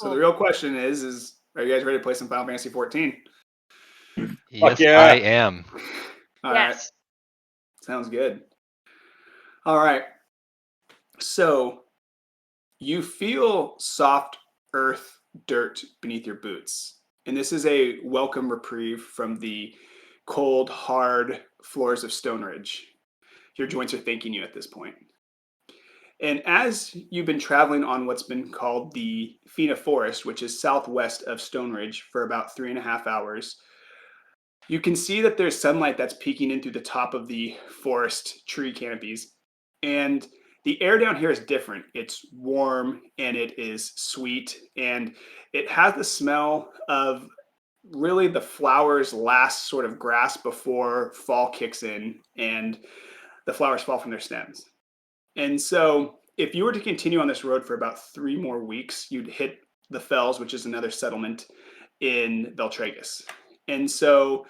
So the real question is are you guys ready to play some Final Fantasy 14? Yes, yeah. I am. All right. Yes. Sounds good. All right. So you feel soft earth dirt beneath your boots. And this is a welcome reprieve from the cold, hard floors of Stone Ridge. Your joints are thanking you at this point. And as you've been traveling on what's been called the Fina Forest, which is southwest of Stone Ridge, for about 3.5 hours, you can see that there's sunlight that's peeking in through the top of the forest tree canopies. And the air down here is different. It's warm and it is sweet. And it has the smell of really the flowers' last sort of grasp before fall kicks in and the flowers fall from their stems. And so if you were to continue on this road for about 3 more weeks, you'd hit the Fells, which is another settlement in Beltragus. And so,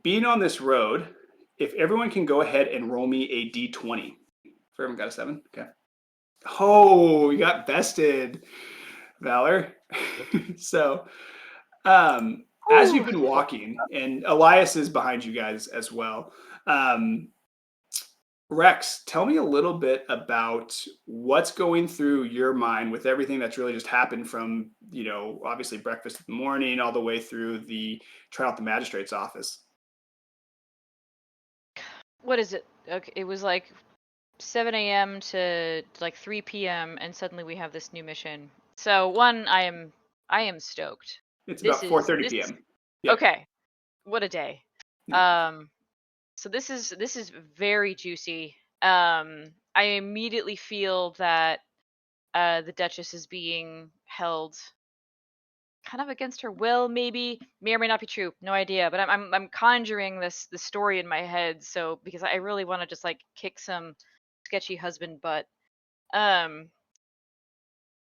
being on this road, if everyone can go ahead and roll me a d20. For everyone got a 7? Okay. Oh, you got bested, Vhalor. So, as you've been walking, and Elias is behind you guys as well, Rex, tell me a little bit about what's going through your mind with everything that's really just happened from, obviously breakfast in the morning all the way through the trial at the magistrate's office. What is it? Okay, it was like 7 a.m. to like 3 p.m. and suddenly we have this new mission. So one, I am stoked. It's about 4:30 p.m. Yep. Okay, what a day. So this is very juicy. I immediately feel that the Duchess is being held kind of against her will, maybe. May or may not be true, no idea. But I'm conjuring the story in my head, so because I really want to just like kick some sketchy husband butt. And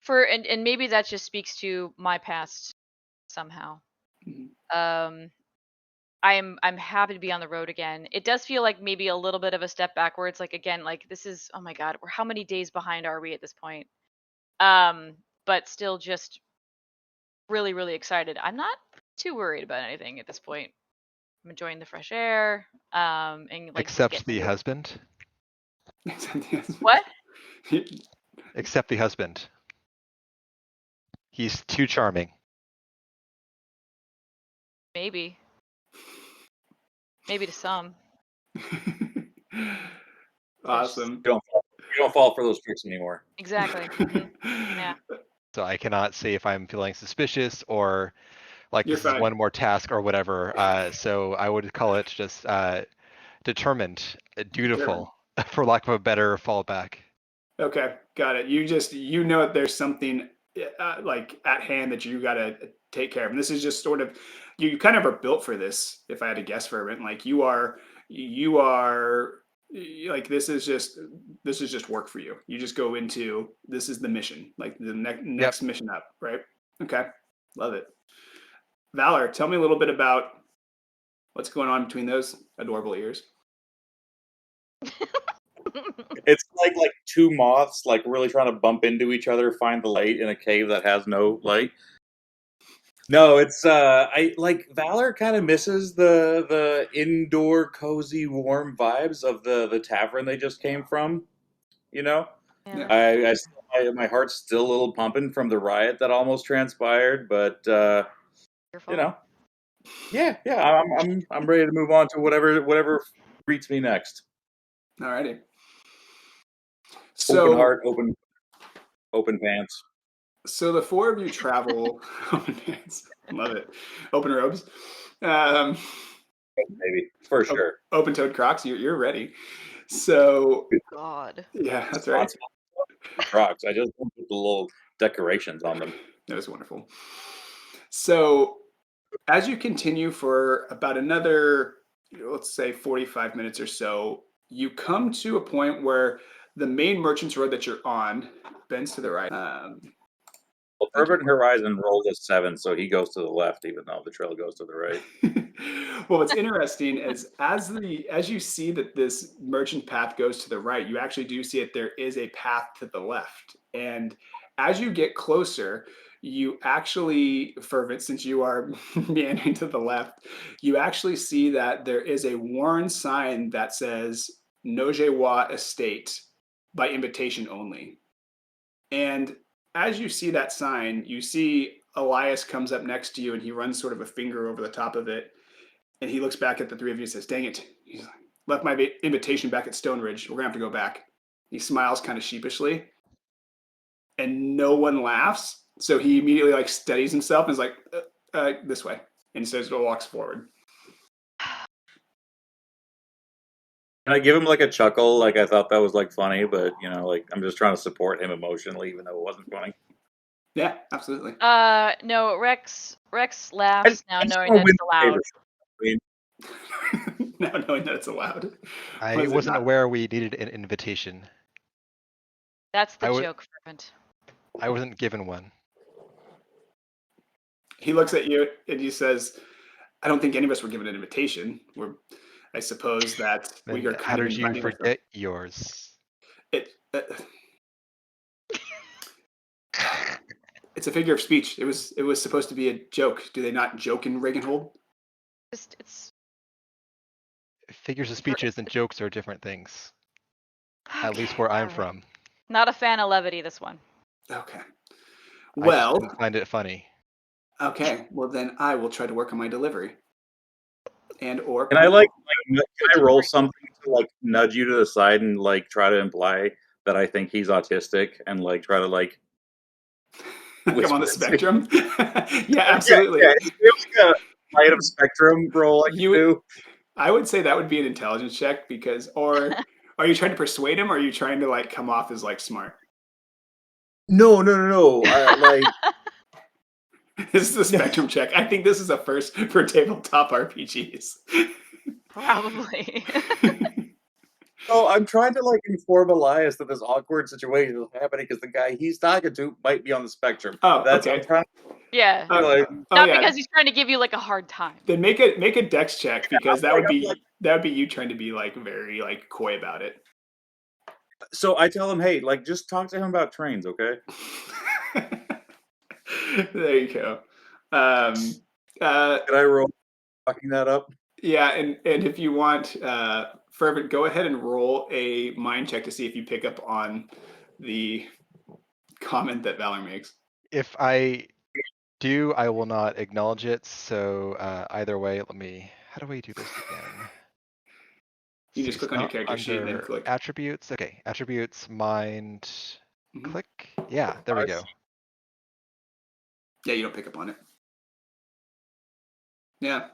maybe that just speaks to my past somehow. Mm-hmm. I'm happy to be on the road again. It does feel like maybe a little bit of a step backwards. Like again, like this is, oh my God, how many days behind are we at this point? But still just really, really excited. I'm not too worried about anything at this point. I'm enjoying the fresh air. And like Except the husband. What? Except the husband. He's too charming. Maybe to some. Awesome. You don't fall for those tricks anymore. Exactly. Yeah. So I cannot say if I'm feeling suspicious or like You're this fine. is one more task or whatever. So I would call it just determined, dutiful, for lack of a better fallback. Okay, got it. You know that there's something like at hand that you got to take care of. And this is just sort of, you kind of are built for this, if I had to guess for a minute. Like you are like, this is just work for you. You just go into, this is the mission, like the next mission up, right? Okay, love it. Vhalor, tell me a little bit about what's going on between those adorable ears. It's like two moths like really trying to bump into each other, find the light in a cave that has no light. No, it's I like Vhalor kind of misses the indoor cozy warm vibes of the tavern they just came from, Yeah. My heart's still a little pumping from the riot that almost transpired, but yeah, I'm ready to move on to whatever greets me next. Alrighty. So open heart, open pants. So the 4 of you travel. Open pants, love it. Open robes. Maybe for sure. Open-toed Crocs. You're ready. So God. Yeah, that's right. Crocs. I just put the little decorations on them. That was wonderful. So as you continue for about another, let's say 45 minutes or so, you come to a point where the main merchant's road that you're on bends to the right. Well, Urban Horizon rolled a 7, so he goes to the left, even though the trail goes to the right. Well, what's interesting is as you see that this merchant path goes to the right, you actually do see that there is a path to the left. And as you get closer, you actually, Fervent, since you are meandering to the left, you actually see that there is a worn sign that says Nogeloix Estate by invitation only. And as you see that sign, you see Elias comes up next to you and he runs sort of a finger over the top of it. And he looks back at the three of you and says, "Dang it. He's like, left my invitation back at Stone Ridge. We're going to have to go back." He smiles kind of sheepishly and no one laughs. So he immediately like steadies himself and is like, this way. And so he walks forward. Can I give him like a chuckle? Like I thought that was like funny, but you know, like I'm just trying to support him emotionally, even though it wasn't funny. Yeah, absolutely. No, Rex laughs now, knowing that it's allowed. Now knowing that it's allowed. I wasn't aware we needed an invitation. That's the joke, Fervent. I wasn't given one. He looks at you and he says, "I don't think any of us were given an invitation. I suppose that Then we are how kind of did you forget yours? It's a figure of speech. It was supposed to be a joke. Do they not joke in Regenhold? It's Figures of speeches and jokes are different things. At least where I'm from. Not a fan of levity, this one. Okay. I just didn't find it funny. Okay. Well, then I will try to work on my delivery. And or can I roll something to like nudge you to the side and like try to imply that I think he's autistic and like try to like come on the spectrum? Yeah, absolutely. Yeah. It's like a light of spectrum roll I can do. I would say that would be an intelligence check because, or are you trying to persuade him or are you trying to like come off as like smart? No. Like this is a spectrum check. I think this is a first for tabletop RPGs. Probably. So I'm trying to like inform Elias that this awkward situation is happening because the guy he's talking to might be on the spectrum. Oh, that's okay. I'm trying yeah. Like, Not because he's trying to give you like a hard time. Then make a dex check because that would be you trying to be like very like coy about it. So I tell him, hey, like just talk to him about trains, okay? There you go. Can I roll fucking that up? Yeah, and if you want, Fervent, go ahead and roll a mind check to see if you pick up on the comment that Vhalor makes. If I do, I will not acknowledge it. So either way, how do we do this again? You just click on your character sheet and then click. Attributes. Okay, attributes, mind, click. Yeah, there we go. Yeah, you don't pick up on it. Yeah.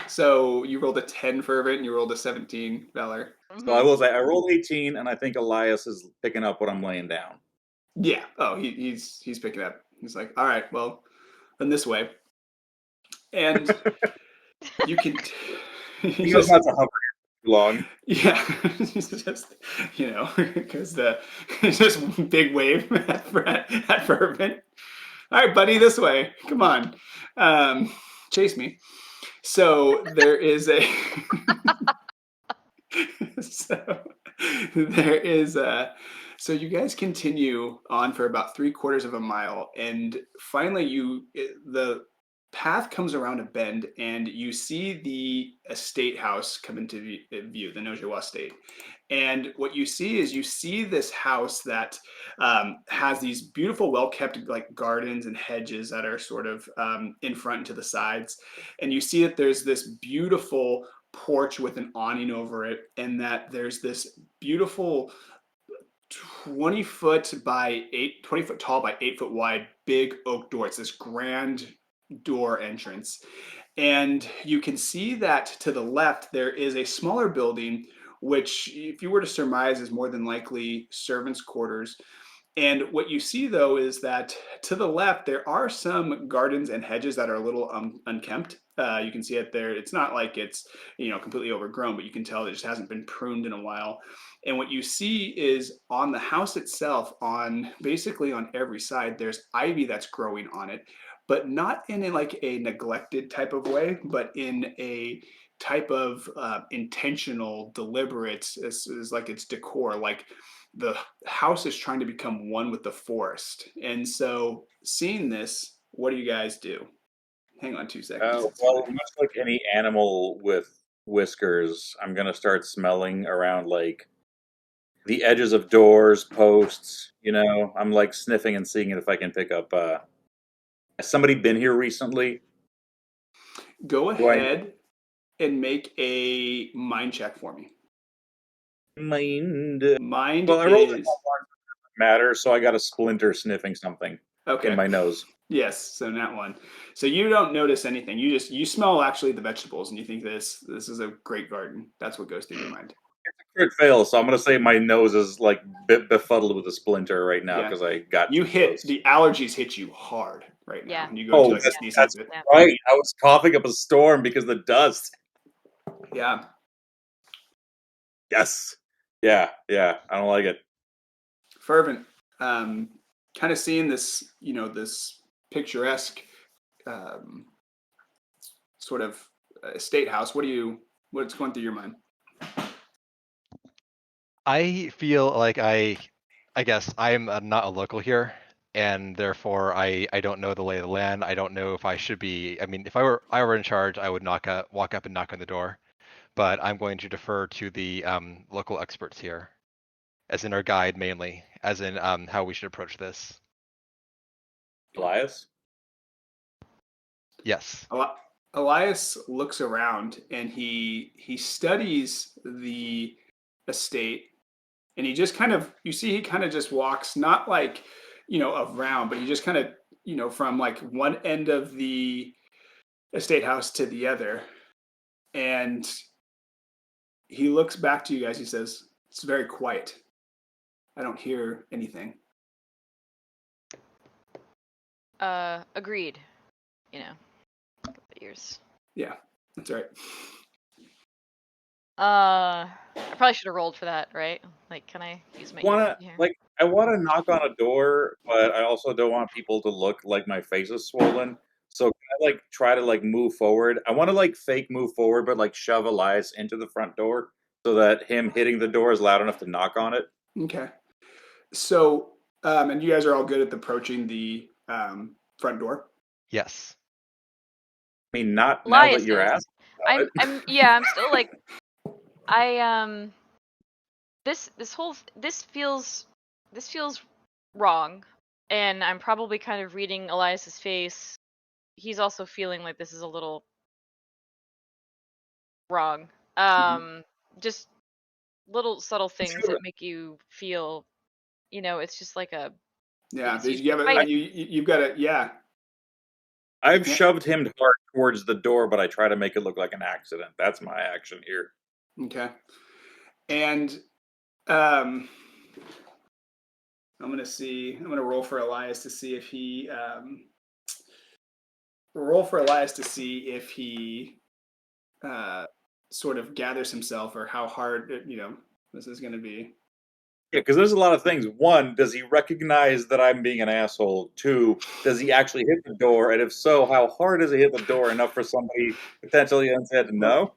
So you rolled a 10, Fervent, and you rolled a 17, Vhalor. So I will say I rolled 18, and I think Elias is picking up what I'm laying down. Yeah. Oh, he's picking up. He's like, all right, well, then this way. And you can. He doesn't have to hover too long. Yeah, just because it's just big wave at Fervent. All right, buddy, this way. Come on, chase me. So there is a. So you guys continue on for about 3/4 of a mile, and finally the path comes around a bend, and you see the estate house come into view, the Nogeloix Estate. And what you see is this house that has these beautiful, well-kept like gardens and hedges that are sort of in front and to the sides. And you see that there's this beautiful porch with an awning over it, and that there's this beautiful 20 foot tall by 8 foot wide big oak door. It's this grand door entrance, and you can see that to the left there is a smaller building, which if you were to surmise is more than likely servants' quarters. And what you see though is that to the left there are some gardens and hedges that are a little unkempt. You can see it there. It's not like it's completely overgrown, but you can tell it just hasn't been pruned in a while. And what you see is on the house itself, basically on every side, there's ivy that's growing on it, but not in a neglected type of way, but in a type of intentional, deliberate, is like it's decor. Like the house is trying to become one with the forest. And so, seeing this, what do you guys do? Hang on 2 seconds. Well, much like any animal with whiskers, I'm gonna start smelling around like the edges of doors, posts. I'm like sniffing and seeing if I can pick up. Has somebody been here recently? Go Do I ahead and make a mind check for me. mind? Mind Well, I rolled it is on matter, so I got a splinter sniffing something okay. in my nose. Yes, so not one. So you don't notice anything. You smell actually the vegetables, and you think this is a great garden. That's what goes through your mind. Crit fail, so I'm gonna say my nose is like befuddled with a splinter right now Yeah. because I got You too hit close. the allergies hit you hard right now, Yeah. and you go into like a that's, sneezing that's fit. Yeah. right. I was coughing up a storm because of the dust. Yeah. Yes. Yeah. I don't like it. Fervent. Kind of seeing this, this picturesque sort of estate house. What's going through your mind? I feel like I guess I'm not a local here, and therefore I don't know the lay of the land. I don't know if I should be. I mean, if I were in charge, I would walk up and knock on the door. But I'm going to defer to the local experts here, as in our guide mainly, as in how we should approach this. Elias? Yes. Elias looks around and he studies the estate, and he just he kind of just walks, not like around, but he just kind of from like one end of the estate house to the other, and he looks back to you guys. He says, "It's very quiet. I don't hear anything." Agreed. Ears. Yeah, that's right. I probably should have rolled for that, right? Like, can I use my ear here? I want to knock on a door, but I also don't want people to look like my face is swollen. So can I try to move forward? I want to fake move forward, but shove Elias into the front door so that him hitting the door is loud enough to knock on it. Okay. So, and you guys are all good at approaching the front door? Yes. I mean, not Elias now that you're is. asking. I'm still like, this feels wrong, and I'm probably kind of reading Elias's face. He's also feeling like this is a little wrong. Just little subtle things that make you feel, it's just like a Yeah, it's you've got it. Yeah, I've shoved him hard towards the door, but I try to make it look like an accident. That's my action here. Okay. And I'm gonna roll for Elias to see if he sort of gathers himself, or how hard this is gonna be. Yeah, because there's a lot of things. One, does he recognize that I'm being an asshole? Two, does he actually hit the door? And if so, how hard does he hit the door enough for somebody potentially unsaid to know?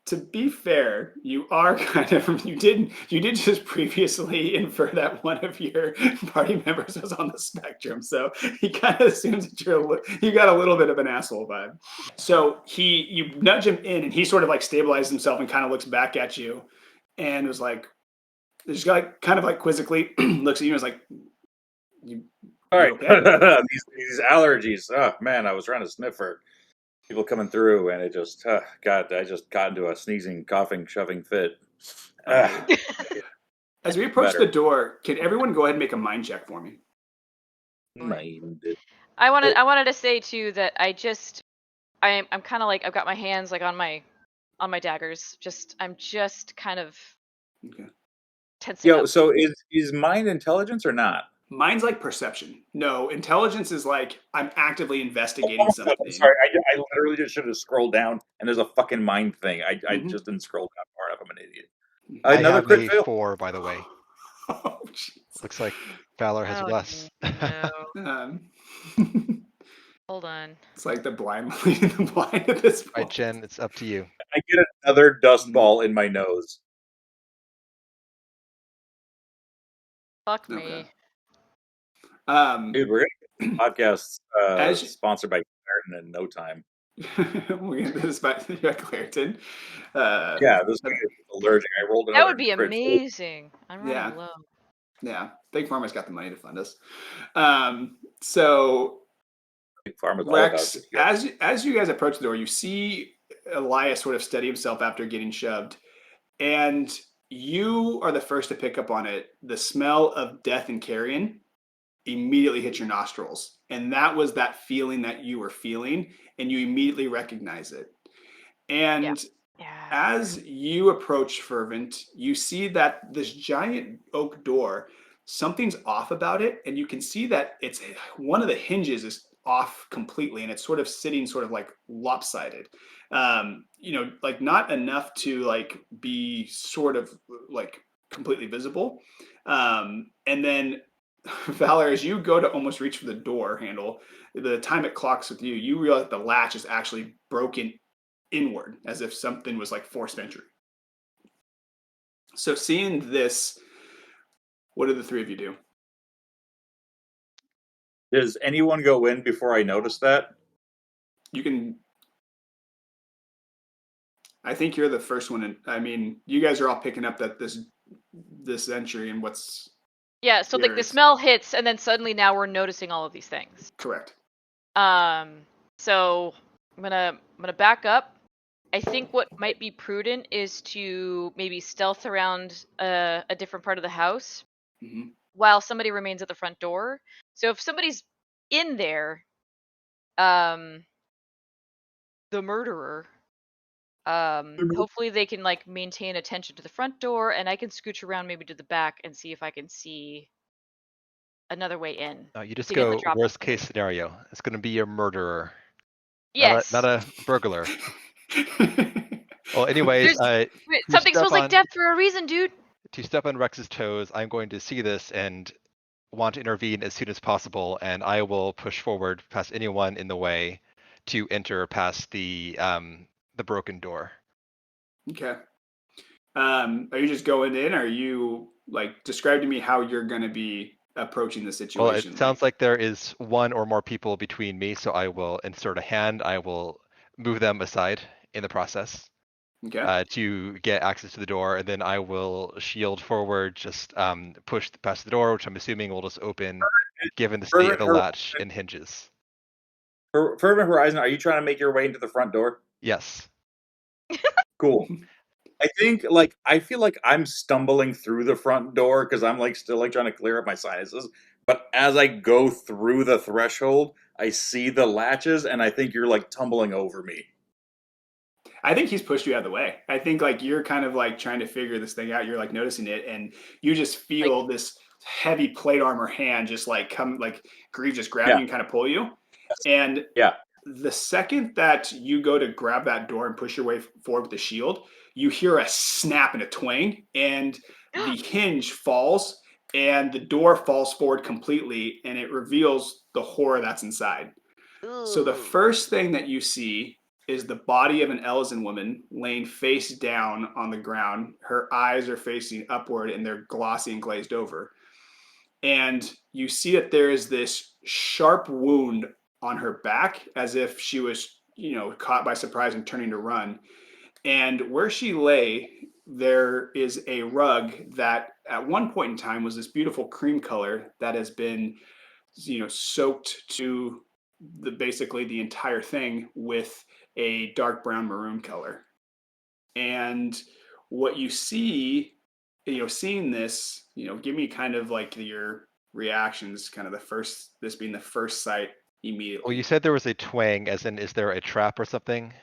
To be fair, you are you did just previously infer that one of your party members was on the spectrum, so he kind of assumes that you got a little bit of an asshole vibe. So you nudge him in, and he sort of stabilizes himself and kind of looks back at you, and was like, just kind of quizzically looks at you and is like, all right, okay? these allergies. Oh man, I was trying to sniff for people coming through, and it just I just got into a sneezing, coughing, shoving fit. As we approach the door, can everyone go ahead and make a mind check for me? Mind. I wanted to say too that I'm kind of I've got my hands on my daggers. I'm just kind of tensing up. So is mind intelligence or not? Mine's perception. No, intelligence is I'm actively investigating something. I'm sorry, I literally just should have scrolled down, and there's a fucking mind thing. I just didn't scroll down far enough. I'm an idiot. I Another have crit a fail. 4, by the way. Oh, looks like Vhalor has less. No. Hold on. It's like the blind leading the blind at this point. All right, Jen, it's up to you. I get another dust ball in my nose. Fuck Okay. me. Dude, we're gonna get podcasts As you- sponsored by Claritin in no time. this is by Claritin. Yeah, this thing is allergic. I rolled another That would be fridge full. amazing. I'm running Yeah. low. Yeah, Big Pharma's got the money to fund us. So Big Pharma's all about Rex, it. Yeah. as you guys approach the door, you see Elias sort of steady himself after getting shoved, and you are the first to pick up on it. The smell of death and carrion immediately hits your nostrils, and that was that feeling that you were feeling, and you immediately recognize it. And Yeah. as you approach Fervent, you see that this giant oak door, something's off about it, and you can see that it's one of the hinges is off completely, and it's sort of sitting sort of like lopsided. Like not enough to like be sort of like completely visible. And then Vhalor, as you go to almost reach for the door handle, the time it clocks with you, you realize that the latch is actually broken inward, as if something was like forced entry. So seeing this, what do the three of you do? Does anyone go in before I notice that? You can. I think you're the first one. I mean, you guys are all picking up that this entry and what's. Yeah, so like the smell hits, and then suddenly now we're noticing all of these things. Correct. So I'm gonna back up. I think what might be prudent is to maybe stealth around a different part of the house while somebody remains at the front door. So if somebody's in there, the murderer, hopefully they can like maintain attention to the front door, and I can scooch around maybe to the back and see if I can see another way in. You just to get the go drop worst off. case scenario. It's going to be a murderer. Yes. Not a burglar. Well, anyways, something smells like death for a reason, dude. To step on Rex's toes, I'm going to see this and want to intervene as soon as possible, and I will push forward past anyone in the way to enter past the broken door. Okay. Are you just going in? Or are you like describe to me how you're going to be approaching the situation? Well, it sounds like there is one or more people between me, so I will insert a hand. I will move them aside in the process. Okay. To get access to the door, and then I will shield forward, just push past the door, which I'm assuming will just open, given the state of the latch and hinges. Fervent Horizon, are you trying to make your way into the front door? Yes. Cool. I feel like I'm stumbling through the front door because I'm like still like trying to clear up my sinuses. But as I go through the threshold, I see the latches, and I think you're like tumbling over me. I think he's pushed you out of the way. I think like you're kind of like trying to figure this thing out. You're like noticing it, and you just feel like, this heavy plate armor hand just like come like Grieve just grab you and kind of pull you. And the second that you go to grab that door and push your way forward with the shield, you hear a snap and a twang, and the hinge falls, and the door falls forward completely, and it reveals the horror that's inside. Ooh. So the first thing that you see is the body of an Elzen woman laying face down on the ground. Her eyes are facing upward, and they're glossy and glazed over. And you see that there is this sharp wound on her back, as if she was, caught by surprise and turning to run. And where she lay, there is a rug that at one point in time was this beautiful cream color that has been, soaked to basically the entire thing with a dark brown maroon color. And what you see, seeing this, give me kind of like your reactions, kind of this being the first sight immediately. Well, you said there was a twang, as in, is there a trap or something?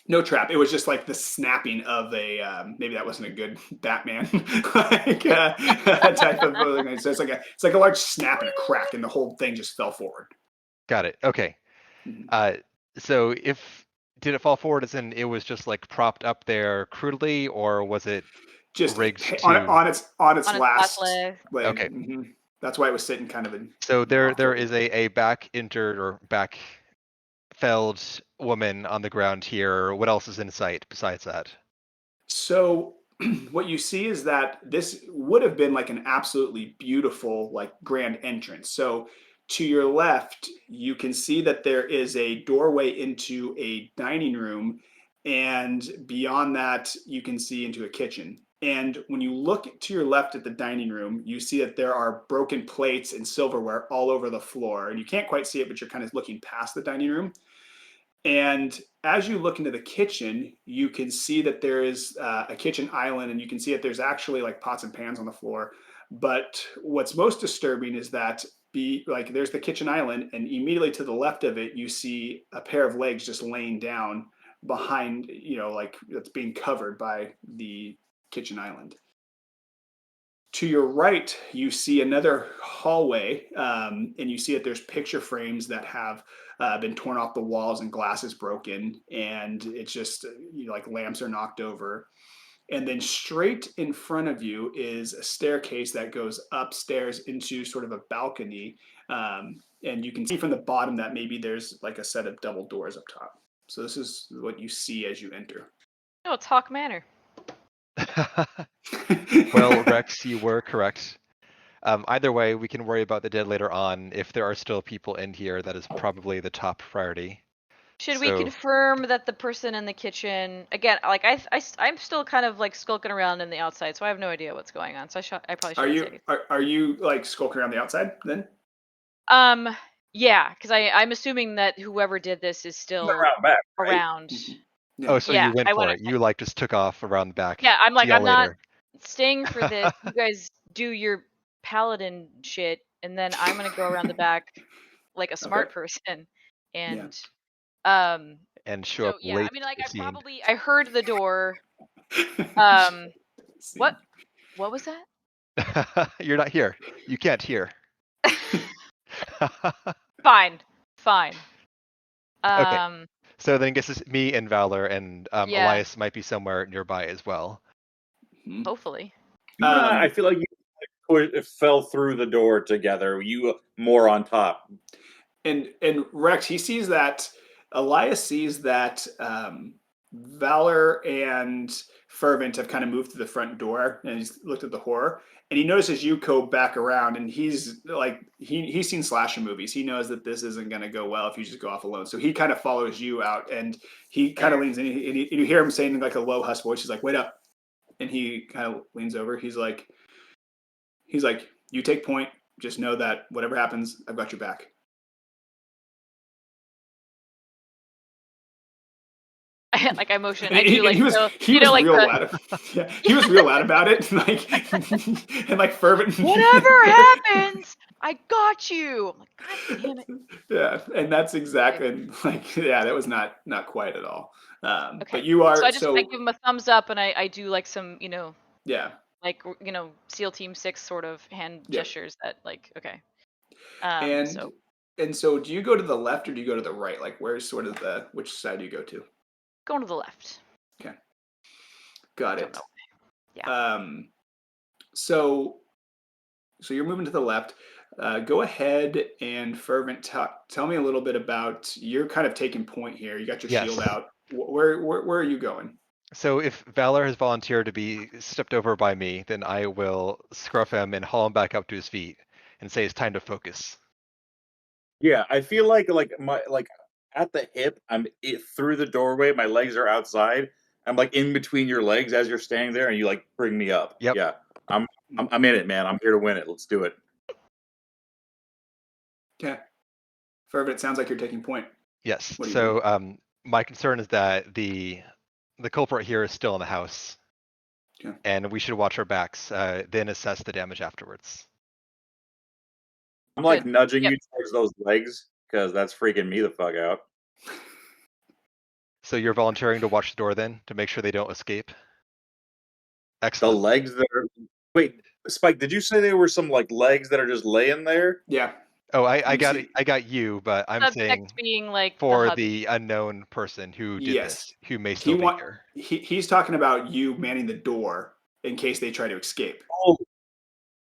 No trap. It was just like the snapping of a maybe that wasn't a good Batman like type of thing. So it's like a large snap and a crack, and the whole thing just fell forward. Got it. Okay. So did it fall forward as in it was just like propped up there crudely, or was it just rigged on its last leg? Okay. That's why it was sitting kind of in. So there is a back entered or back felled woman on the ground here. What else is in sight besides that? So what you see is that this would have been like an absolutely beautiful, like grand entrance. So to your left, you can see that there is a doorway into a dining room, and beyond that, you can see into a kitchen. And when you look to your left at the dining room, you see that there are broken plates and silverware all over the floor. And you can't quite see it, but you're kind of looking past the dining room. And as you look into the kitchen, you can see that there is a kitchen island, and you can see that there's actually like pots and pans on the floor. But what's most disturbing is that there's the kitchen island, and immediately to the left of it, you see a pair of legs just laying down behind, like that's being covered by the kitchen island. To your right, you see another hallway, and you see that there's picture frames that have been torn off the walls and glasses broken, and it's just like lamps are knocked over. And then straight in front of you is a staircase that goes upstairs into sort of a balcony, and you can see from the bottom that maybe there's like a set of double doors up top. So this is what you see as you enter. Oh, it's Hawk Manor. Well, Rex, you were correct. Either way, we can worry about the dead later on. If there are still people in here, that is probably the top priority. Should we confirm that the person in the kitchen again? Like I'm still kind of like skulking around in the outside, so I have no idea what's going on. So I probably shouldn't say anything. Are you like skulking around the outside then? Yeah, because I'm assuming that whoever did this is still around back, right? around. Yeah. Oh, so you went for it. You like just took off around the back. Yeah, I'm like, See y'all I'm not later. staying for this. You guys do your paladin shit, and then I'm gonna go around the back like a smart person, and And show up yeah, late I mean, like to the scene. I heard the door. What was that? You're not here. You can't hear. Fine. Okay. So then I guess it's me and Vhalor, and Yeah. Elias might be somewhere nearby as well. Hopefully. I feel like you fell through the door together. You more on top. And Rex, he sees that Elias sees that Vhalor and Fervent have kind of moved to the front door, and he's looked at the horror, and he notices you go back around, and he's like, he's seen slasher movies. He knows that this isn't going to go well if you just go off alone. So he kind of follows you out, and he kind of leans in, and you hear him saying in like a low hush voice, he's like, "Wait up," and he kind of leans over. He's like, "You take point. Just know that whatever happens, I've got your back." Like I motion. I do like he was real loud about it, and like fervent. Whatever happens, I got you. I'm like, God damn it. Yeah, and that's exactly that was not quite at all. Okay. But you are. So I give him a thumbs up, and I do like some Yeah. Like SEAL Team 6 sort of hand gestures that like okay. And so do you go to the left or do you go to the right? Like where's sort of which side do you go to? Going to the left. Okay. Got it. Yeah. So you're moving to the left. Go ahead and Fervent, tell me a little bit about, you're kind of taking point here. You got your shield out. Where are you going? So if Vhalor has volunteered to be stepped over by me, then I will scruff him and haul him back up to his feet and say it's time to focus. Yeah, I feel like my at the hip, I'm through the doorway. My legs are outside. I'm like in between your legs as you're standing there, and you like bring me up. Yep. Yeah, I'm in it, man. I'm here to win it. Let's do it. Okay. Fervent, it sounds like you're taking point. Yes. So my concern is that the culprit here is still in the house, and we should watch our backs, then assess the damage afterwards. I'm like nudging you towards those legs because that's freaking me the fuck out. So you're volunteering to watch the door then to make sure they don't escape? Excellent. The legs that are... Wait, Spike, did you say there were some like legs that are just laying there? Yeah. Oh, I got you, but I'm saying being like for the unknown person who did this, who may still be here. He's talking about you manning the door in case they try to escape.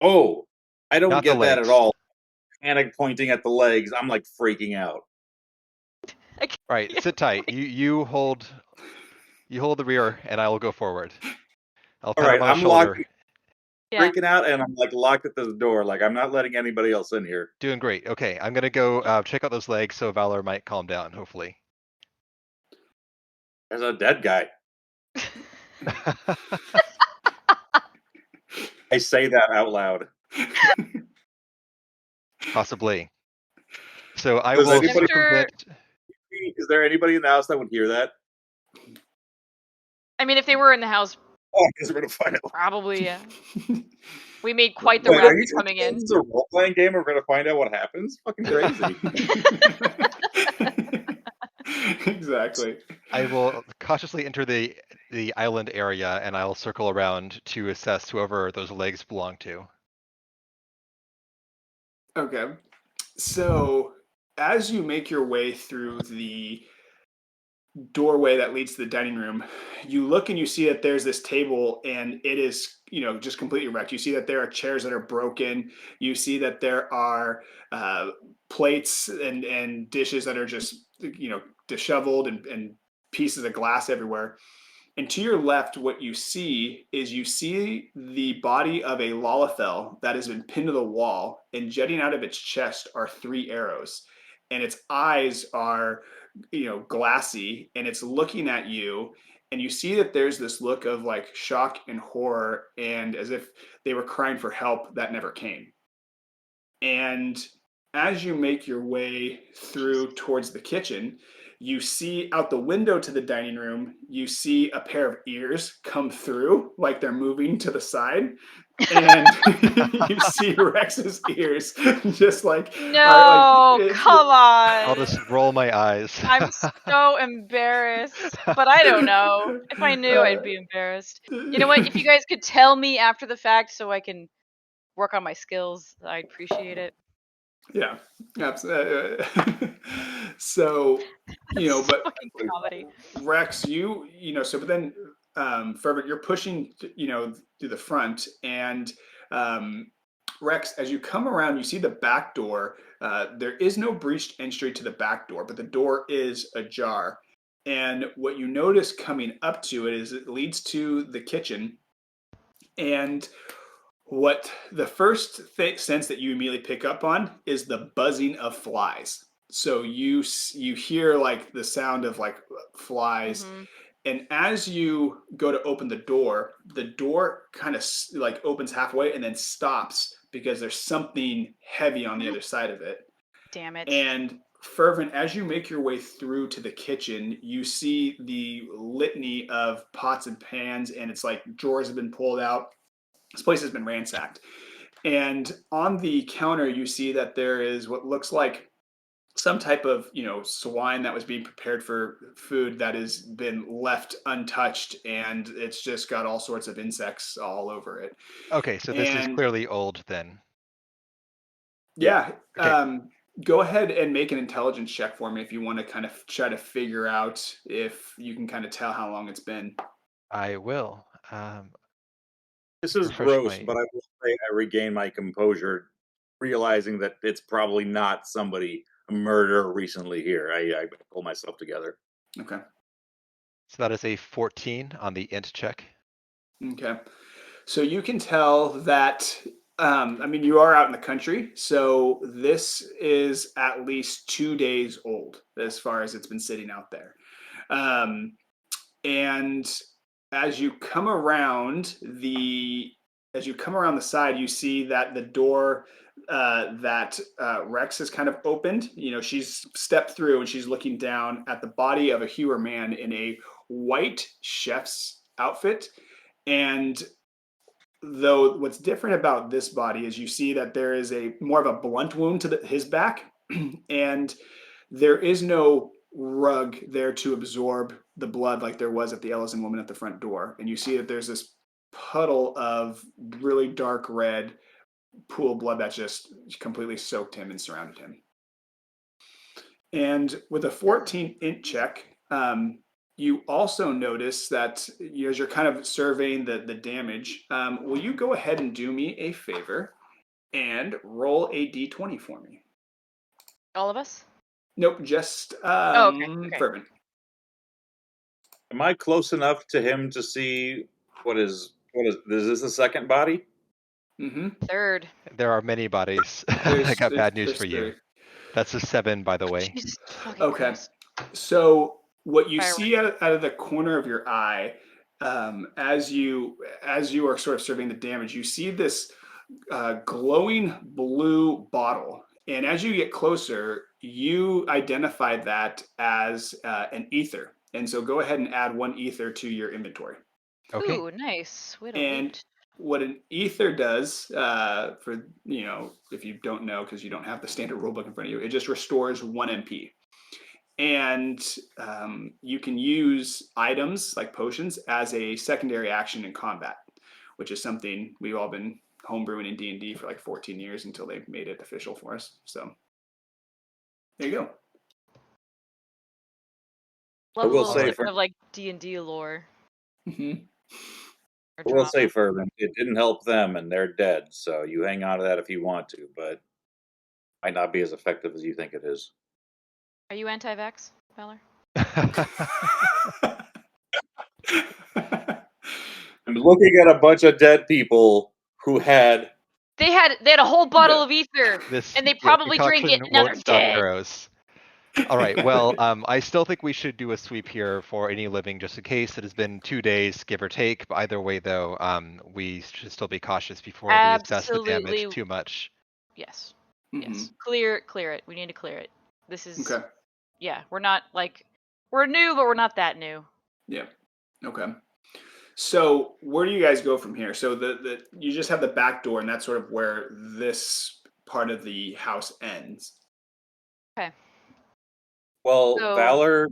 Oh, I don't Not get the that legs. at all. Panic pointing at the legs, I'm like freaking out. Right, sit tight. You hold the rear, and I will go forward. I'll All pat right, him on the I'm shoulder. Yeah. freaking out, and I'm like locked at this door. Like I'm not letting anybody else in here. Doing great. Okay, I'm gonna go check out those legs so Vhalor might calm down, hopefully. There's a dead guy. I say that out loud. Possibly. So I Does will anybody- circumvent. Is there anybody in the house that would hear that? I mean, if they were in the house, Oh, I guess we're gonna find out. probably, yeah. We made quite the Wait, are you racket telling coming me in. this is a role-playing game? We're gonna find out what happens. Fucking crazy. Exactly. I will cautiously enter the island area, and I'll circle around to assess whoever those legs belong to. Okay. So as you make your way through the doorway that leads to the dining room, you look and you see that there's this table and it is, just completely wrecked. You see that there are chairs that are broken. You see that there are plates and dishes that are just, disheveled and pieces of glass everywhere. And to your left, what you see is the body of a Lalafell that has been pinned to the wall, and jutting out of its chest are 3 arrows, and its eyes are, glassy, and it's looking at you. And you see that there's this look of like shock and horror, and as if they were crying for help that never came. And as you make your way through towards the kitchen, you see out the window to the dining room, you see a pair of ears come through like they're moving to the side. And you see Rex's ears just like No, come I'll on. just roll my eyes. I'm so embarrassed, but I don't know. If I knew, I'd be embarrassed. You know what? If you guys could tell me after the fact so I can work on my skills, I'd appreciate it. Yeah, absolutely. So, It's but fucking comedy. Rex, but then, Fervent, you're pushing, through the front, and Rex, as you come around, you see the back door. There is no breached entry to the back door, but the door is ajar. And what you notice coming up to it is it leads to the kitchen. And what the first sense that you immediately pick up on is the buzzing of flies. So you hear like the sound of like flies. Mhm. And as you go to open the door kind of like opens halfway and then stops because there's something heavy on the other side of it. Damn it. And Fervent, as you make your way through to the kitchen, you see the litany of pots and pans, and it's like drawers have been pulled out. This place has been ransacked. And on the counter, you see that there is what looks like some type of, swine that was being prepared for food that has been left untouched, and it's just got all sorts of insects all over it. Okay, so this is And clearly old then. yeah, Okay. go ahead and make an intelligence check for me if you want to kind of try to figure out if you can kind of tell how long it's been. I will. This is Refresh gross, my- but I will say I regain my composure, realizing that it's probably not a murderer recently here. I pull myself together. Okay. So that is a 14 on the int check. Okay. So you can tell that, you are out in the country, so this is at least 2 days old as far as it's been sitting out there. And as you come around the side, you see that the door that Rex has kind of opened. She's stepped through and she's looking down at the body of a hewer man in a white chef's outfit. And though what's different about this body is you see that there is a more of a blunt wound to his back, and there is no rug there to absorb the blood like there was at the Ellison woman at the front door. And you see that there's this puddle of really dark red pool of blood that's just completely soaked him and surrounded him. And with a 14 int check, you also notice that as you're kind of surveying the damage, will you go ahead and do me a favor and roll a d20 for me? All of us? Nope, just Okay. Fervent. Am I close enough to him to see what is this the second body? Mm-hmm. Third. There are many bodies. I got bad news for you. three. That's a 7, by the way. Jesus fucking Okay. Christ. So what you Firework. see out of the corner of your eye, as you are sort of surveying the damage, you see this glowing blue bottle, and as you get closer, you identify that as an ether. And so go ahead and add 1 ether to your inventory. Okay. Ooh, nice. Way to And loot. what an ether does, for if you don't know because you don't have the standard rulebook in front of you, it just restores 1 MP. And you can use items like potions as a secondary action in combat, which is something we've all been homebrewing in D&D for like 14 years until they made it official for us. So there you go. Love a will little say bit for- of like D&D lore. Mm-hmm. Or I will say, drama. Fervent, it didn't help them, and they're dead. So you hang on to that if you want to, but might not be as effective as you think it is. Are you anti-vax, Vhalor? I'm looking at a bunch of dead people who had. They had a whole bottle of ether, This and they probably drink it, concoction and now they're won't stop dead. heroes. All right. Well, I still think we should do a sweep here for any living, just in case. It has been 2 days, give or take. But either way, though, we should still be cautious before we assess the Absolutely. damage too much. Yes. Mhm. Yes. Clear it. We need to clear it. This is Okay. Yeah, we're not like we're new, but we're not that new. Yeah. Okay. So where do you guys go from here? So the you just have the back door, and that's sort of where this part of the house ends. Okay. Well, So- Vhalor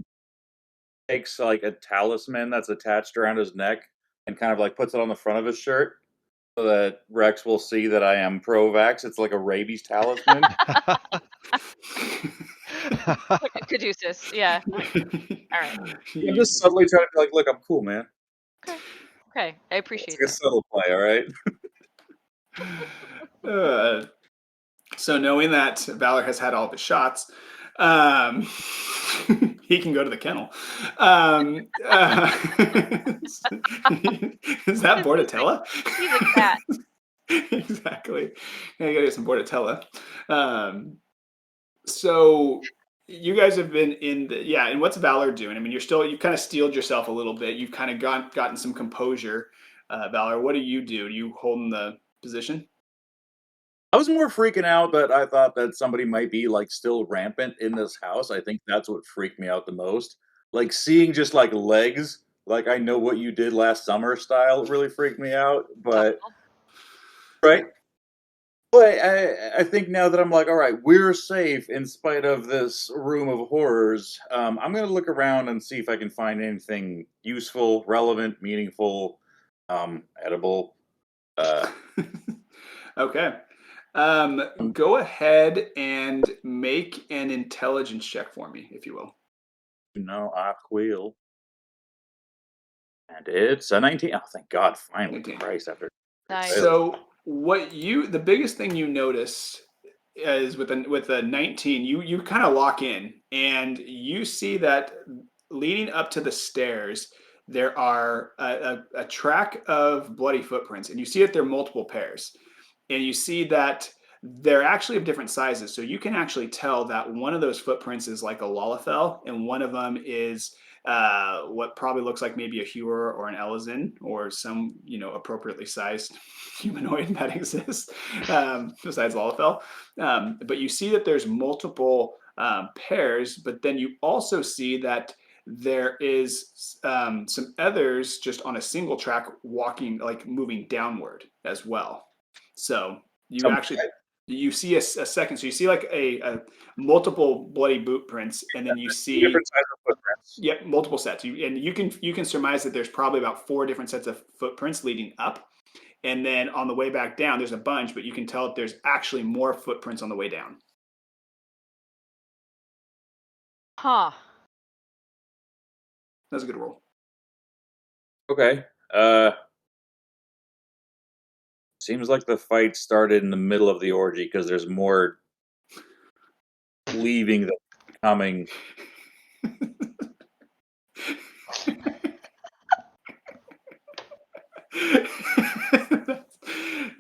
takes like a talisman that's attached around his neck and kind of like puts it on the front of his shirt so that Rex will see that I am pro-vax. It's like a rabies talisman. Caduceus, yeah. All right. I'm just subtly trying to be like, look, I'm cool, man. Okay. I appreciate It's like a subtle play, all right? So knowing that Vhalor has had all of his shots, he can go to the kennel. Is that Bordetella? He's a cat. Exactly. I gotta get some Bordetella. So you guys have been in and what's Vhalor doing? I mean, you kind of steeled yourself a little bit. You've kind of gotten some composure. Vhalor, what do? Do you holding the position? I was more freaking out that I thought that somebody might be like still rampant in this house. I think that's what freaked me out the most. Like seeing just like legs, like I know what you did last summer style really freaked me out. But right. But I think now that I'm like, all right, we're safe in spite of this room of horrors. I'm going to look around and see if I can find anything useful, relevant, meaningful, edible. Okay. Go ahead and make an intelligence check for me, if you will. No, I will. And it's a 19. Oh, thank God! Finally, 19. Christ, after. Nice. So the biggest thing you notice is with a 19, you kind of lock in, and you see that leading up to the stairs there are a track of bloody footprints, and you see that there are multiple pairs, and you see that they're actually of different sizes. So you can actually tell that one of those footprints is like a Lalafell, and one of them is what probably looks like maybe a Hewer or an Elizin or some appropriately sized humanoid that exists besides Lalafell. But you see that there's multiple pairs, but then you also see that there is some others just on a single track walking, like moving downward as well. So you see a second. So you see like a multiple bloody boot prints, and then you see different size of footprints. Yep, multiple sets. You can surmise that there's probably about 4 different sets of footprints leading up, and then on the way back down, there's a bunch, but you can tell that there's actually more footprints on the way down. Huh. That's a good roll. Okay. Seems like the fight started in the middle of the orgy because there's more leaving than coming.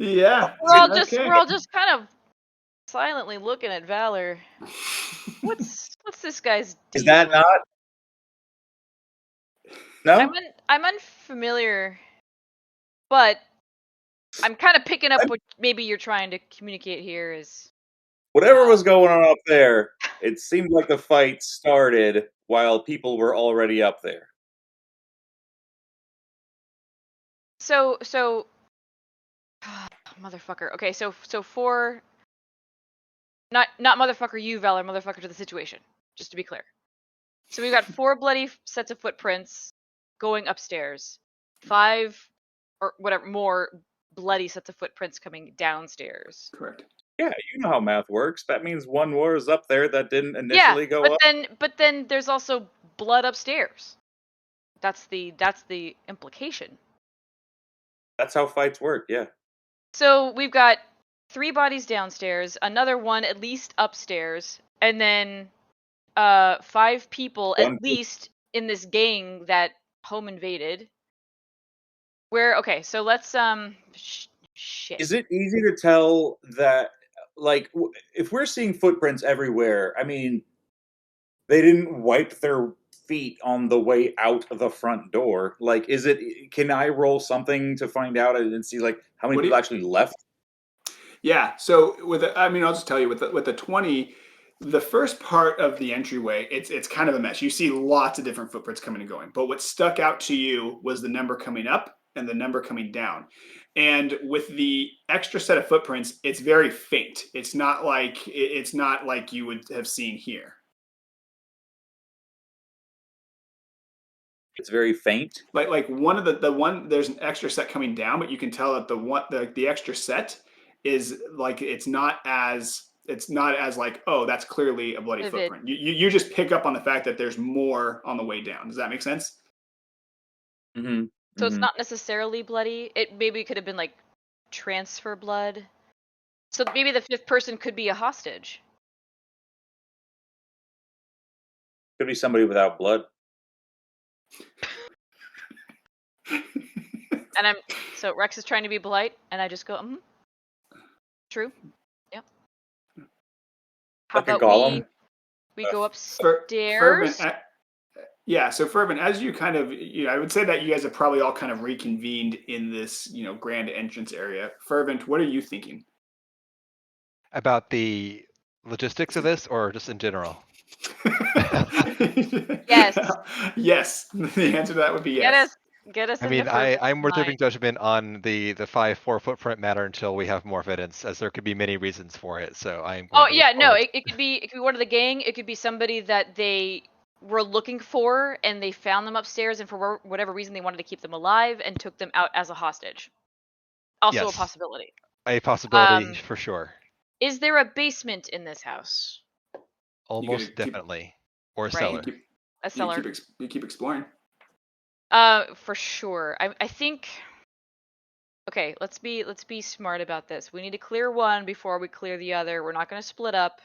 Yeah. We're all Okay. just kind of silently looking at Vhalor. What's this guy's deal? Is that not? No? I'm unfamiliar, but I'm kind of picking up what maybe you're trying to communicate here is Whatever was going on up there, it seemed like the fight started while people were already up there. so motherfucker. Okay, so for not motherfucker you, Vhalor, motherfucker to the situation. Just to be clear. So we've got 4 bloody sets of footprints going upstairs. 5 or whatever more bloody sets of footprints coming downstairs. Correct. Yeah, you know how math works. That means one more is up there that didn't initially go up. But then there's also blood upstairs. That's the implication. That's how fights work, yeah. So we've got 3 bodies downstairs, another one at least upstairs, and then 5 people at least in this gang that home invaded. Okay, so let's shit. Is it easy to tell that, like, if we're seeing footprints everywhere, I mean, they didn't wipe their feet on the way out of the front door. Like, can I roll something to find out and see, like, how many people actually left? Yeah, so I'll just tell you with the 20, the first part of the entryway, it's kind of a mess. You see lots of different footprints coming and going, but what stuck out to you was the number coming up and the number coming down. And with the extra set of footprints, it's very faint. It's not like you would have seen here. It's very faint. Like one of the one there's an extra set coming down, but you can tell that the extra set is like it's not as like, oh, that's clearly a bloody footprint. You just pick up on the fact that there's more on the way down. Does that make sense? Mm-hmm. So it's not necessarily bloody. It maybe could have been like transfer blood. So maybe the 5th person could be a hostage. Could be somebody without blood. And so Rex is trying to be polite, and I just go, true. Yep. How Like a about golem? we go upstairs? Yeah, so Fervent, as you kind of, I would say that you guys have probably all kind of reconvened in this, grand entrance area. Fervent, what are you thinking? About the logistics of this, or just in general? Yes. Yes. The answer to that would be yes. Get us. I mean, I'm reserving judgment on the 5-4 footprint matter until we have more evidence, as there could be many reasons for it. So I'm. It could be one of the gang. It could be somebody that they were looking for, and they found them upstairs, and for whatever reason they wanted to keep them alive and took them out as a hostage. Also yes. a possibility. A possibility for sure. Is there a basement in this house? Almost definitely. Or a cellar. A cellar. You keep exploring. For sure. I think. Okay, let's be smart about this. We need to clear one before we clear the other. We're not going to split up.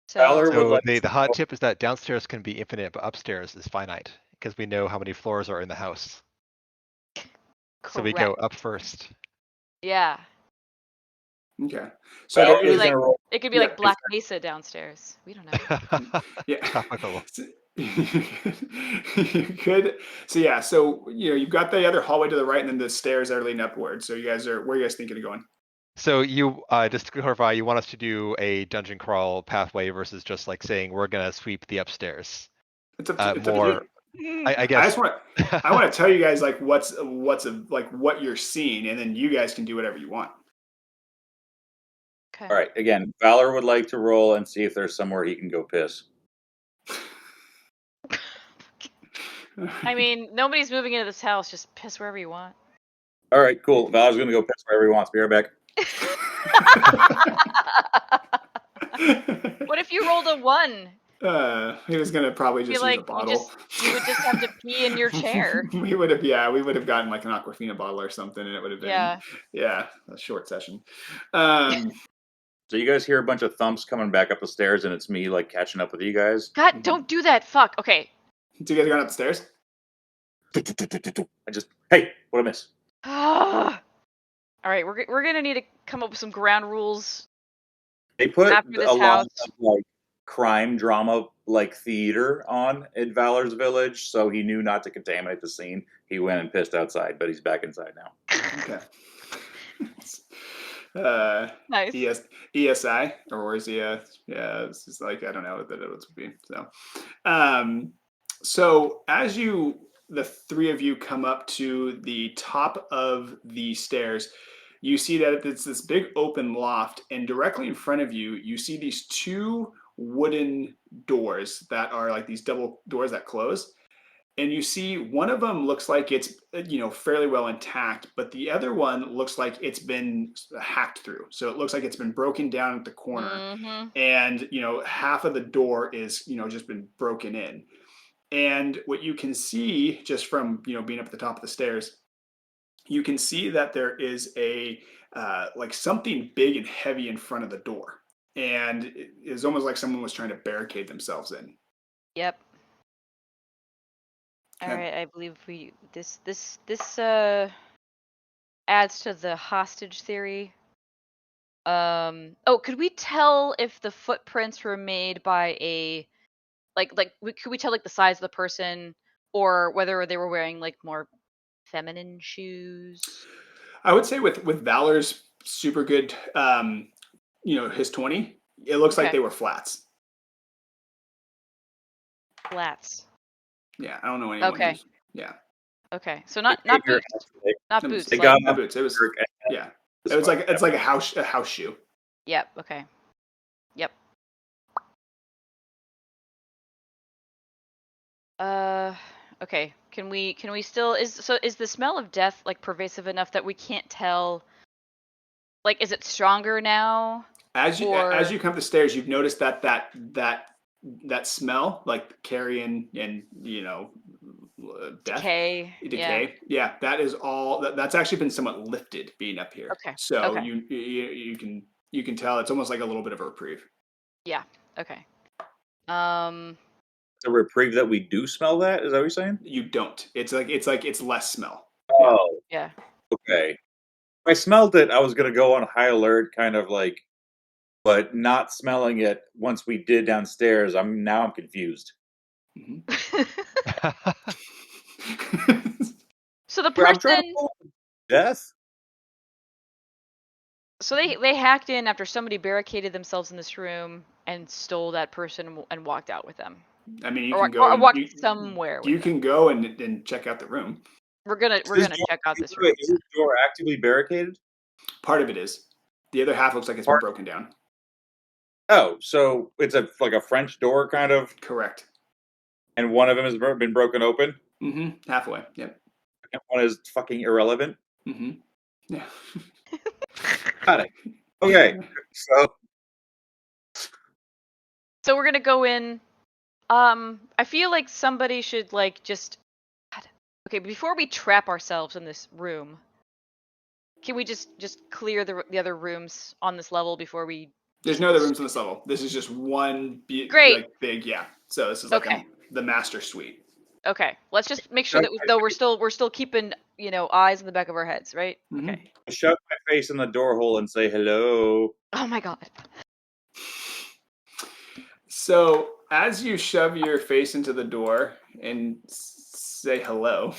So the hot tip is that downstairs can be infinite, but upstairs is finite because we know how many floors are in the house. Correct. So we go up first. Yeah. Okay. So it could be like Black Mesa downstairs. We don't know. Yeah. Topical. You could. So yeah. So you've got the other hallway to the right, and then the stairs that are leading upward. So where are you guys thinking of going? So you just to clarify, you want us to do a dungeon crawl pathway versus just like saying we're gonna sweep the upstairs. It's up to you. I guess I want to tell you guys like what you're seeing, and then you guys can do whatever you want. Okay. All right. Again, Vhalor would like to roll and see if there's somewhere he can go piss. I mean, nobody's moving into this house. Just piss wherever you want. All right, cool. Valor's going to go piss wherever he wants. Be right back. What if you rolled a 1? He was gonna probably just use a bottle. You would just have to pee in your chair. we would have gotten like an Aquafina bottle or something, and it would have been a short session. So you guys hear a bunch of thumps coming back up the stairs, and it's me like catching up with you guys. God, don't do that. Fuck. Okay. So you guys are going up the stairs? I just, hey, what I miss? All right, we're gonna need to come up with some ground rules They put after a this lot house. of like crime drama like theater on at Valor's Village, so he knew not to contaminate the scene. He went and pissed outside, but he's back inside now. Okay. Nice. ESI, or is he? Yeah, it's just like I don't know what that would be. So as the three of you come up to the top of the stairs, you see that it's this big open loft, and directly in front of you, you see these two wooden doors that are like these double doors that close. And you see one of them looks like it's fairly well intact, but the other one looks like it's been hacked through. So it looks like it's been broken down at the corner, and half of the door is just been broken in. And what you can see just from being up at the top of the stairs, you can see that there is a like something big and heavy in front of the door, and it's almost like someone was trying to barricade themselves in. Yep. Okay. All right, I believe this adds to the hostage theory. Oh, could we tell if the footprints were made by a could we tell like the size of the person, or whether they were wearing like more feminine shoes? I would say with Vhalor's super good, his 20, it looks like Okay. they were flats. Flats. Yeah, I don't know anyone. Okay. Yeah. Okay, so not boots. Not Some- boots. They Like, got Not boots. It was yeah. This It was one, like it's like a house shoe. yep. Okay. Yep. Okay. Can we still is the smell of death like pervasive enough that we can't tell? Like, is it stronger now? As you Or- come up the stairs, you've noticed that smell, like carrion and death, Decay. Yeah, that is all. That's actually been somewhat lifted being up here. Okay. So Okay. you can tell it's almost like a little bit of a reprieve. Yeah. Okay. a reprieve that we do smell that? Is that what you're saying? You don't. It's less smell. Oh, Yeah. okay. If I smelled it, I was gonna go on high alert, kind of like, but not smelling it once we did downstairs. I'm confused. Mhm. So the I'm trying to person. pull death. So they hacked in after somebody barricaded themselves in this room and stole that person and walked out with them. I mean, you Or can go. and walked somewhere with You them. can go and check out the room. We're gonna check out this room. Is this door actively barricaded? Part of it is. The other half looks like it's been broken down. Oh, so it's like a French door kind of, Correct. and one of them has been broken open, Mm-hmm. Halfway. Yep. and one is fucking irrelevant. Mm-hmm. Yeah. Got it. Okay, So we're gonna go in. I feel like somebody should just. Okay, before we trap ourselves in this room, can we just clear the other rooms on this level before we? There's no other rooms on this level. This is just one Great. big, yeah. So this is like Okay. the master suite. Okay, let's just make sure that we're still keeping eyes in the back of our heads, right? Mhm. Okay. shove my face in the door hole and say hello. Oh my god. So as you shove your face into the door and say hello,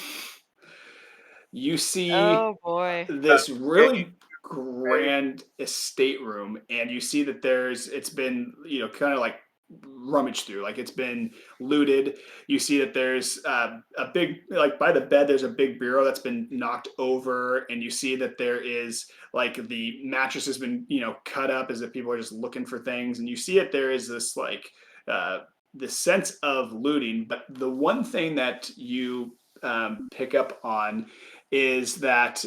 you see Oh boy. this really grand estate room, and you see that it's been kind of like rummaged through, like it's been looted. You see that there's a big, like by the bed there's a big bureau that's been knocked over, and you see that there is like the mattress has been cut up as if people are just looking for things, and you see that there is this like the sense of looting. But the one thing that you pick up on is that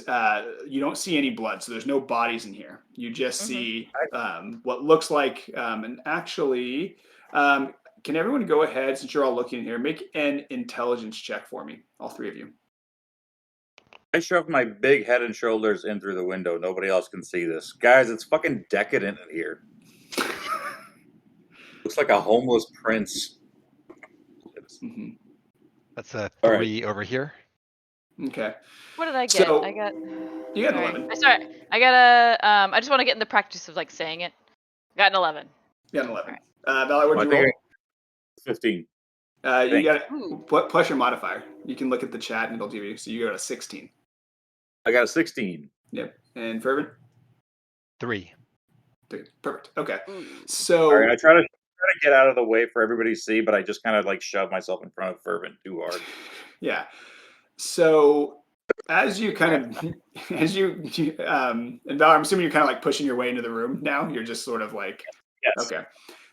you don't see any blood, so there's no bodies in here. You just see what looks like, and actually, can everyone go ahead, since you're all looking in here, make an intelligence check for me, all three of you. I shoved my big head and shoulders in through the window. Nobody else can see this. Guys, it's fucking decadent in here. Looks like a homeless prince. Mhm. That's a All right. 3 over here. Okay. What did I get? So I got. you got an Sorry. 11. Sorry. I got a. I just want to get in the practice of like saying it. Got an 11. You got an 11. Valerie, I what'd you think roll? 15. You got Ooh. plus your modifier. You can look at the chat and it'll give you. So you got a 16. I got a 16. Yep. And Fervent? 3. 3. Perfect. Okay. Ooh. So All right, I try to get out of the way for everybody to see, but I just kind of like shove myself in front of Fervent too hard. yeah. So as you kind of and Val, I'm assuming you're kind of like pushing your way into the room now. You're just sort of like Yes. okay.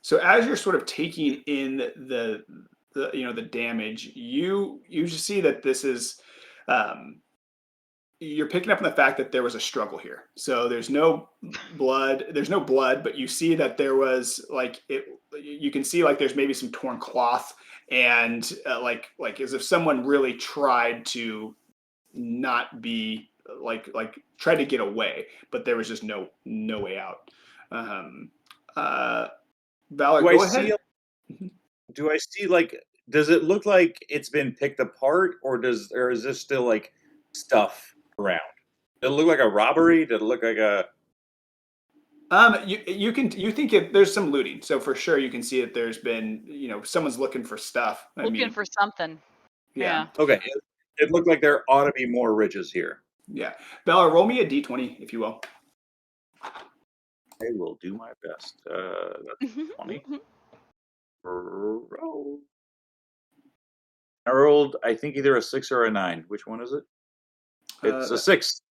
So as you're sort of taking in the the damage, you just see that this is you're picking up on the fact that there was a struggle here. So there's no blood, but you see that there was like you can see like there's maybe some torn cloth and like as if someone really tried to not be tried to get away, but there was just no way out. Valor, Do I go see? ahead. Do I see like? Does it look like it's been picked apart, or is this still like stuff around? Does it look like a robbery? Does it look like a? You think there's some looting, so for sure you can see that there's been someone's looking for stuff. Looking for something. Yeah. Okay, it looked like there ought to be more ridges here. Yeah. Bella, roll me a d20, if you will. I will do my best. That's 20. Roll. I rolled, I think, either a 6 or a 9. Which one is it? It's a 6.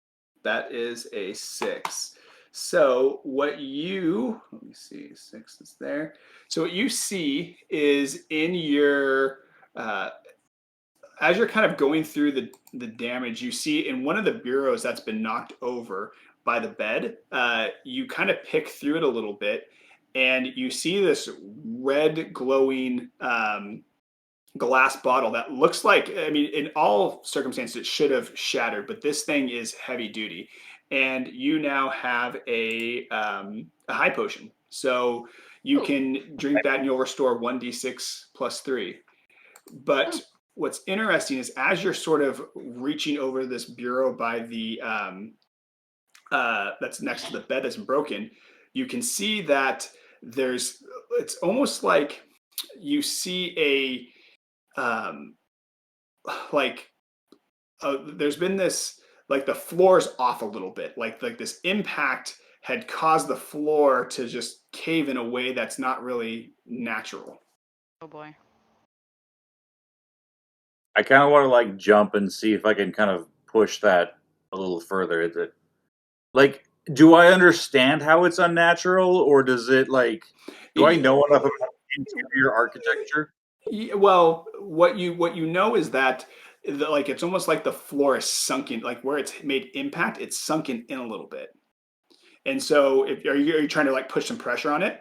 That is a 6. So what you, let me see, 6 is there. So what you see is in your, as you're kind of going through the damage, you see in one of the bureaus that's been knocked over by the bed, you kind of pick through it a little bit, and you see this red glowing glass bottle that looks like, I mean, in all circumstances, it should have shattered, but this thing is heavy duty. And you now have a high potion. So you can drink that and you'll restore 1d6 plus 3. But what's interesting is as you're sort of reaching over this bureau by the that's next to the bed that's broken, you can see that it's almost like you see like there's been this, like the floor's off a little bit, like this impact had caused the floor to just cave in a way that's not really natural. Oh boy. I kind of want to like jump and see if I can kind of push that a little further. Is it like, do I understand how it's unnatural, or does it like, do I know enough about interior architecture? Well, what you know is that like it's almost like the floor is sunken, like where it's made impact, it's sunken in a little bit. And so, are you trying to like push some pressure on it?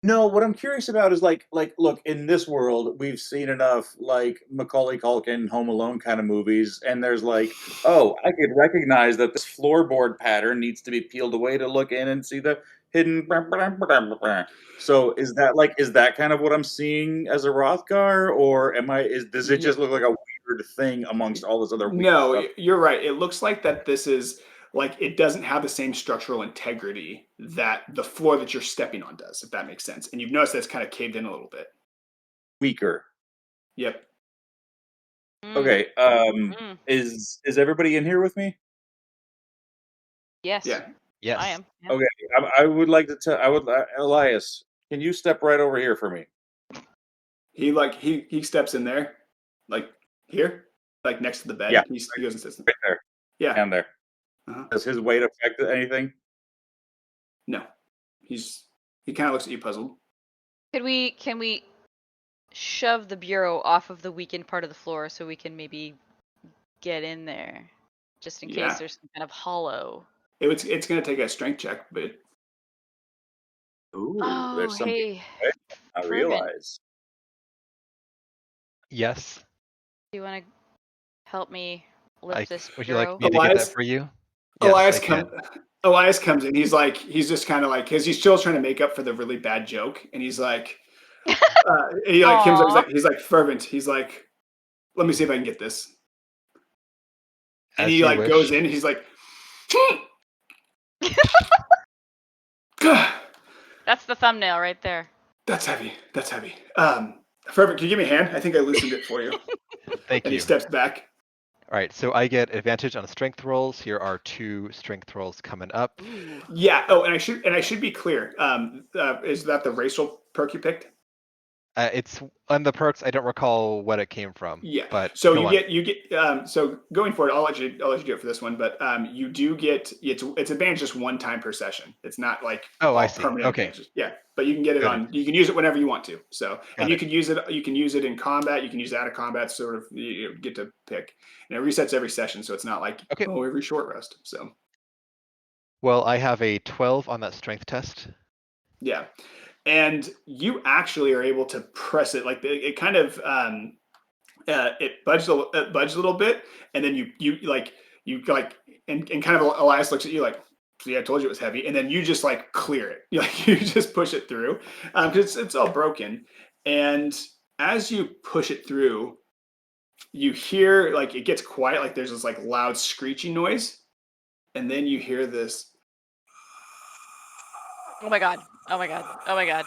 No, what I'm curious about is like, look, in this world, we've seen enough like Macaulay Culkin, Home Alone kind of movies, and there's like, oh, I could recognize that this floorboard pattern needs to be peeled away to look in and see the hidden. So is that kind of what I'm seeing as a Rothgar, or does it just look like a weird thing amongst all this other weird No, stuff? you're right. It looks like that this is like it doesn't have the same structural integrity that the floor that you're stepping on does, if that makes sense. And you've noticed that it's kind of caved in a little bit. Weaker. Yep. Okay. Is everybody in here with me? Yes. Yeah. Yes. I am. Yeah. Okay, I would like to tell. Elias, can you step right over here for me? He steps in there, like here, like next to the bed. Yeah. He goes and sits. Right there. Yeah. Down there. Uh-huh. Does his weight affect anything? No. He kind of looks at you puzzled. Can we shove the bureau off of the weakened part of the floor so we can maybe get in there, just in case there's some kind of hollow? It's going to take a strength check, but Ooh, Oh, there's something hey. I Fervent. realize. Yes. Do you want to help me lift this Would you bureau? like me to get that for you? Yes, Elias I can. Elias comes in. He's just kind of like, because he's still trying to make up for the really bad joke, and he's like, Aw. he's like fervent. He's like, let me see if I can get this. And As he you like wish. goes in. He's like, That's the thumbnail right there. that's heavy. That's heavy. Fervent, can you give me a hand? I think I loosened it for you. Thank And you. he steps back. All right, so I get advantage on strength rolls. Here are 2 strength rolls coming up. Ooh. Yeah. Oh, and I should be clear. Is that the racial perk you picked? It's on the perks. I don't recall what it came from. Yeah. But So go you on. get so going forward, I'll let you do it for this one, but you do get it's advantage just one time per session. It's not like Oh, I all see. permanent Okay. advantages. Yeah. But you can get it Got you can use it whenever you want to. So and Got you it. can use it in combat, you can use it out of combat, sort of you get to pick. And it resets every session, so it's not like Okay. every short rest. So Well, I have a 12 on that strength test. yeah. And you actually are able to press it like it kind of it budged a little bit, and then you like and kind of Elias looks at you like, see, I told you it was heavy, and then you just like clear it, you just push it through because it's all broken, and as you push it through, you hear like it gets quiet, like there's this like loud screeching noise, and then you hear this. Oh my god. Oh my god. Oh my god.